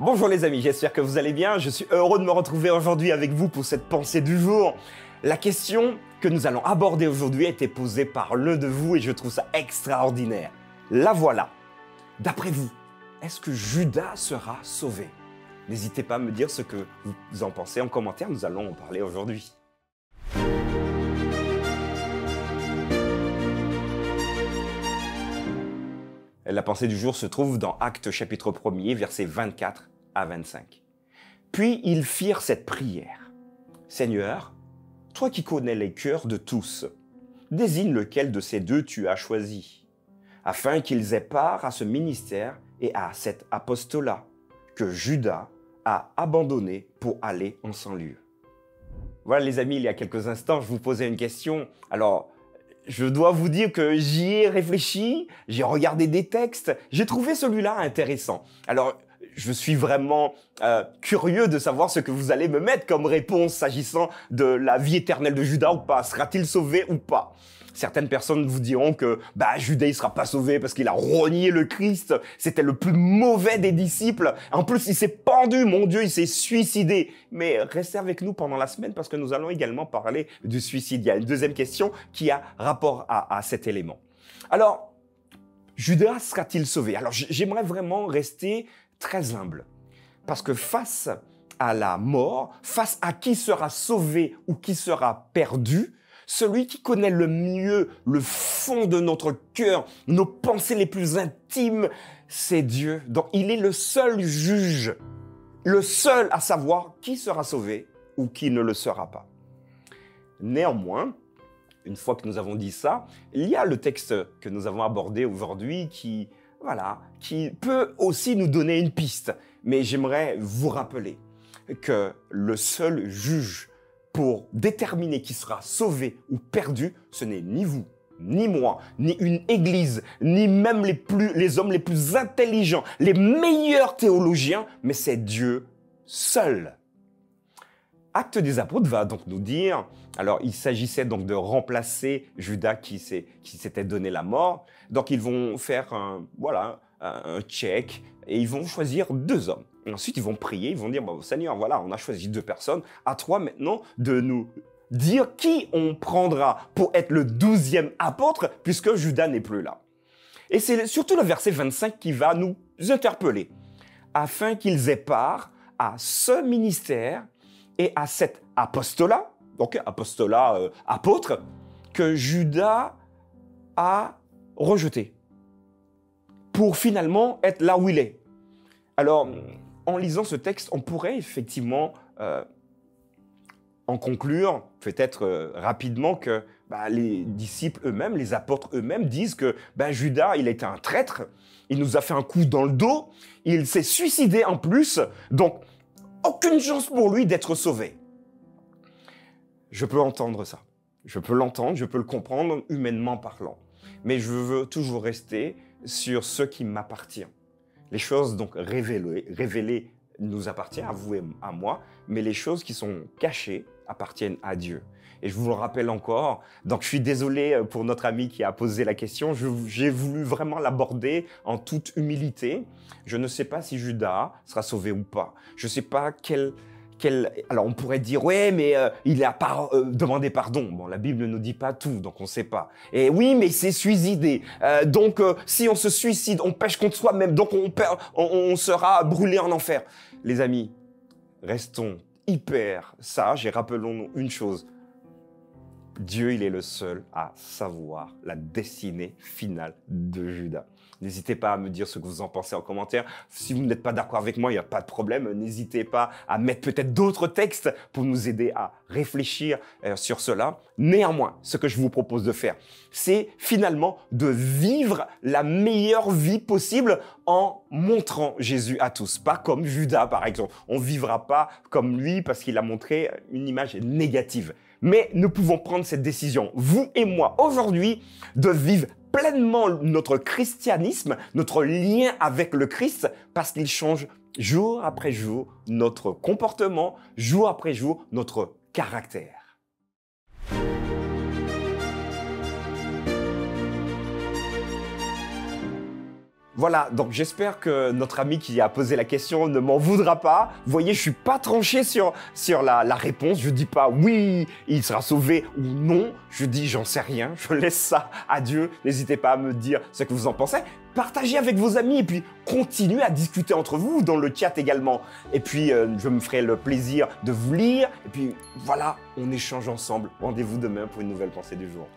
Bonjour les amis, j'espère que vous allez bien. Je suis heureux de me retrouver aujourd'hui avec vous pour cette pensée du jour. La question que nous allons aborder aujourd'hui a été posée par l'un de vous et je trouve ça extraordinaire. La voilà. D'après vous, est-ce que Judas sera sauvé? N'hésitez pas à me dire ce que vous en pensez en commentaire, nous allons en parler aujourd'hui. La pensée du jour se trouve dans Actes chapitre 1er, versets 24 à 25. Puis ils firent cette prière. Seigneur, toi qui connais les cœurs de tous, désigne lequel de ces deux tu as choisi, afin qu'ils aient part à ce ministère et à cet apostolat que Judas a abandonné pour aller en sans lieu. Voilà les amis, il y a quelques instants, je vous posais une question. Alors, je dois vous dire que j'y ai réfléchi, j'ai regardé des textes, j'ai trouvé celui-là intéressant. Alors, je suis vraiment curieux de savoir ce que vous allez me mettre comme réponse s'agissant de la vie éternelle de Judas ou pas. Sera-t-il sauvé ou pas? Certaines personnes vous diront que Judas il sera pas sauvé parce qu'il a renié le Christ, c'était le plus mauvais des disciples. En plus, il s'est pendu, mon Dieu, il s'est suicidé. Mais restez avec nous pendant la semaine parce que nous allons également parler du suicide. Il y a une deuxième question qui a rapport à cet élément. Alors, Judas sera-t-il sauvé? Alors, j'aimerais vraiment rester très humble parce que face à la mort, face à qui sera sauvé ou qui sera perdu, celui qui connaît le mieux le fond de notre cœur, nos pensées les plus intimes, c'est Dieu. Donc, il est le seul juge, le seul à savoir qui sera sauvé ou qui ne le sera pas. Néanmoins, une fois que nous avons dit ça, il y a le texte que nous avons abordé aujourd'hui qui peut aussi nous donner une piste. Mais j'aimerais vous rappeler que le seul juge pour déterminer qui sera sauvé ou perdu, ce n'est ni vous, ni moi, ni une église, ni même les hommes les plus intelligents, les meilleurs théologiens, mais c'est Dieu seul. Actes des Apôtres va donc nous dire, alors il s'agissait donc de remplacer Judas qui s'était donné la mort, donc ils vont faire un check et ils vont choisir deux hommes. Et ensuite, ils vont prier, ils vont dire, Seigneur, voilà, on a choisi deux personnes, à toi maintenant de nous dire qui on prendra pour être le 12e apôtre, puisque Judas n'est plus là. Et c'est surtout le verset 25 qui va nous interpeller, afin qu'ils aient part à ce ministère et à cet apostolat, donc apostolat, apôtre, que Judas a rejeté, pour finalement être là où il est. Alors, en lisant ce texte, on pourrait effectivement en conclure, peut-être rapidement, que les disciples eux-mêmes, les apôtres eux-mêmes disent que Judas, il était un traître, il nous a fait un coup dans le dos, il s'est suicidé en plus, donc aucune chance pour lui d'être sauvé. Je peux entendre ça, je peux l'entendre, je peux le comprendre humainement parlant, mais je veux toujours rester sur ce qui m'appartient. Les choses donc révélées nous appartiennent à vous et à moi, mais les choses qui sont cachées appartiennent à Dieu. Et je vous le rappelle encore, donc je suis désolé pour notre ami qui a posé la question, j'ai voulu vraiment l'aborder en toute humilité. Je ne sais pas si Judas sera sauvé ou pas. Je ne sais pas alors on pourrait dire, ouais, mais il n'a pas demandé pardon. Bon, la Bible ne nous dit pas tout, donc on ne sait pas. Et oui, mais il s'est suicidé. Donc, si on se suicide, on pêche contre soi-même, donc on sera brûlé en enfer. Les amis, restons hyper sages et rappelons-nous une chose. Dieu, il est le seul à savoir la destinée finale de Judas. N'hésitez pas à me dire ce que vous en pensez en commentaire. Si vous n'êtes pas d'accord avec moi, il n'y a pas de problème. N'hésitez pas à mettre peut-être d'autres textes pour nous aider à réfléchir sur cela. Néanmoins, ce que je vous propose de faire, c'est finalement de vivre la meilleure vie possible en montrant Jésus à tous. Pas comme Judas, par exemple. On ne vivra pas comme lui parce qu'il a montré une image négative. Mais nous pouvons prendre cette décision, vous et moi, aujourd'hui, de vivre pleinement notre christianisme, notre lien avec le Christ, parce qu'il change jour après jour notre comportement, jour après jour notre caractère. Voilà, donc j'espère que notre ami qui a posé la question ne m'en voudra pas. Vous voyez, je suis pas tranché sur la réponse. Je dis pas oui, il sera sauvé ou non. Je dis j'en sais rien. Je laisse ça à Dieu. N'hésitez pas à me dire ce que vous en pensez. Partagez avec vos amis et puis continuez à discuter entre vous dans le chat également. Et puis je me ferai le plaisir de vous lire. Et puis voilà, on échange ensemble. Rendez-vous demain pour une nouvelle pensée du jour.